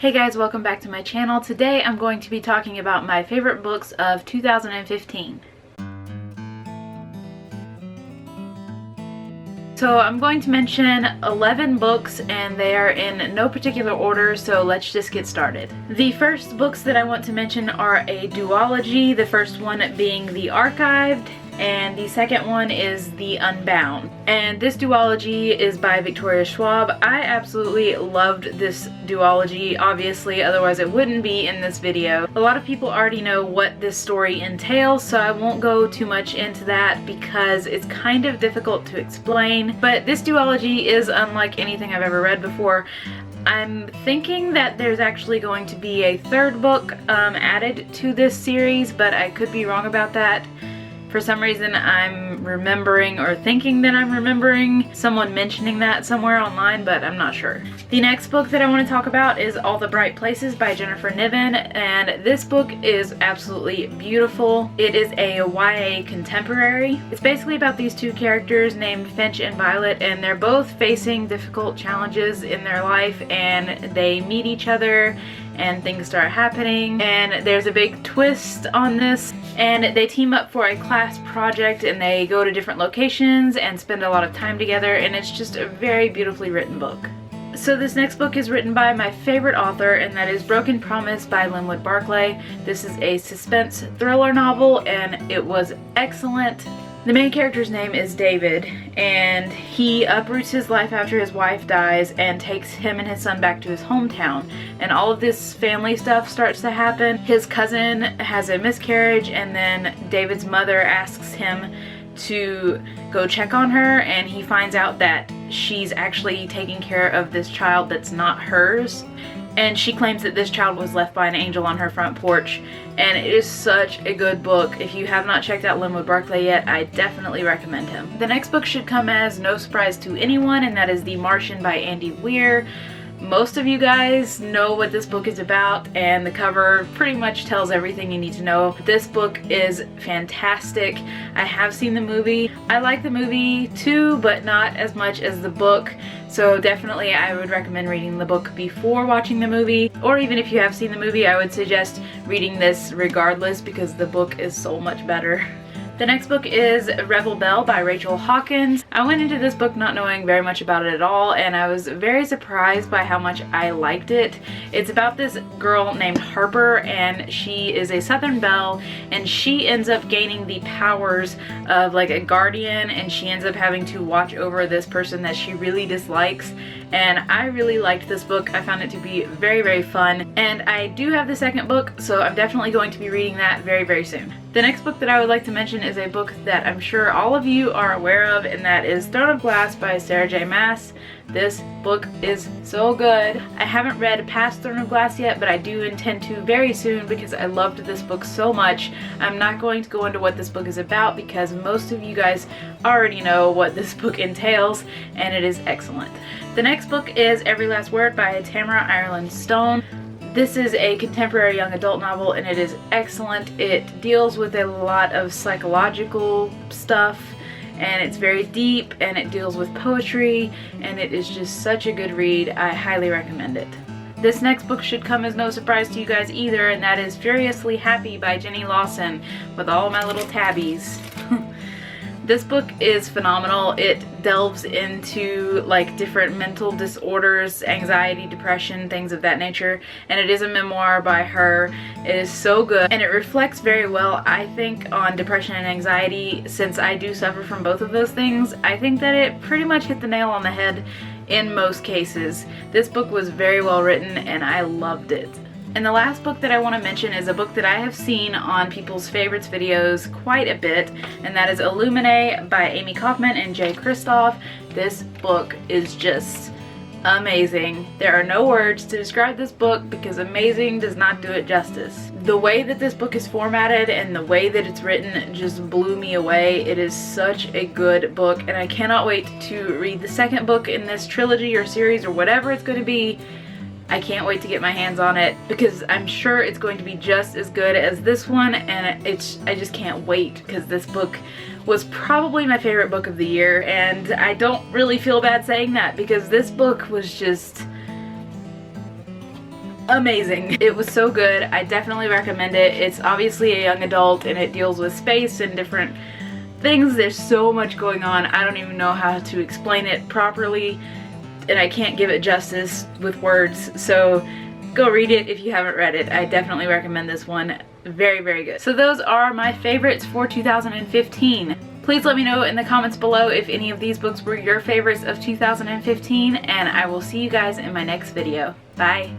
Hey guys, welcome back to my channel. Today I'm going to be talking about my favorite books of 2015. So I'm going to mention 11 books and they are in no particular order, so let's just get started. The first books that I want to mention are a duology, the first one being The Archived, and the second one is The Unbound. And this duology is by Victoria Schwab. I absolutely loved this duology, obviously, otherwise it wouldn't be in this video. A lot of people already know what this story entails, so I won't go too much into that because it's kind of difficult to explain. But this duology is unlike anything I've ever read before. I'm thinking that there's actually going to be a third book added to this series, but I could be wrong about that. For some reason I'm remembering or thinking that I'm remembering someone mentioning that somewhere online, but I'm not sure. The next book that I want to talk about is All the Bright Places by Jennifer Niven, and this book is absolutely beautiful. It is a YA contemporary. It's basically about these two characters named Finch and Violet, and they're both facing difficult challenges in their life, and they meet each other and things start happening, and there's a big twist on this, and they team up for a class project and they go to different locations and spend a lot of time together, and it's just a very beautifully written book. So this next book is written by my favorite author, and that is Broken Promise by Linwood Barclay. This is a suspense thriller novel and it was excellent. The main character's name is David, and he uproots his life after his wife dies and takes him and his son back to his hometown. And all of this family stuff starts to happen. His cousin has a miscarriage, and then David's mother asks him to go check on her, and he finds out that she's actually taking care of this child that's not hers. And she claims that this child was left by an angel on her front porch, and it is such a good book. If you have not checked out Linwood Barclay yet, I definitely recommend him. The next book should come as no surprise to anyone, and that is The Martian by Andy Weir. Most of you guys know what this book is about, and the cover pretty much tells everything you need to know. This book is fantastic. I have seen the movie. I like the movie too, but not as much as the book. So definitely I would recommend reading the book before watching the movie, or even if you have seen the movie, I would suggest reading this regardless because the book is so much better. The next book is Rebel Belle by Rachel Hawkins. I went into this book not knowing very much about it at all, and I was very surprised by how much I liked it. It's about this girl named Harper, and she is a Southern belle, and she ends up gaining the powers of like a guardian, and she ends up having to watch over this person that she really dislikes. And I really liked this book. I found it to be very, very fun. And I do have the second book, so I'm definitely going to be reading that very, very soon. The next book that I would like to mention is a book that I'm sure all of you are aware of, and that is Throne of Glass by Sarah J. Maas. This book is so good. I haven't read past Throne of Glass yet, but I do intend to very soon because I loved this book so much. I'm not going to go into what this book is about because most of you guys already know what this book entails, and it is excellent. The next book is Every Last Word by Tamara Ireland Stone. This is a contemporary young adult novel, and it is excellent. It deals with a lot of psychological stuff, and it's very deep, and it deals with poetry, and it is just such a good read. I highly recommend it. This next book should come as no surprise to you guys either, and that is Furiously Happy by Jenny Lawson, with all my little tabbies. This book is phenomenal. It delves into like different mental disorders, anxiety, depression, things of that nature, and it is a memoir by her. It is so good, and it reflects very well, I think, on depression and anxiety. Since I do suffer from both of those things, I think that it pretty much hit the nail on the head in most cases. This book was very well written and I loved it. And the last book that I want to mention is a book that I have seen on people's favorites videos quite a bit, and that is Illuminated by Amy Kaufman and Jay Kristoff. This book is just amazing. There are no words to describe this book because amazing does not do it justice. The way that this book is formatted and the way that it's written just blew me away. It is such a good book, and I cannot wait to read the second book in this trilogy or series or whatever it's going to be. I can't wait to get my hands on it because I'm sure it's going to be just as good as this one, and I just can't wait because this book was probably my favorite book of the year, and I don't really feel bad saying that because this book was just amazing. It was so good. I definitely recommend it. It's obviously a young adult and it deals with space and different things. There's so much going on. I don't even know how to explain it properly, and I can't give it justice with words, so go read it if you haven't read it. I definitely recommend this one. Very, very good. So those are my favorites for 2015. Please let me know in the comments below if any of these books were your favorites of 2015, and I will see you guys in my next video. Bye!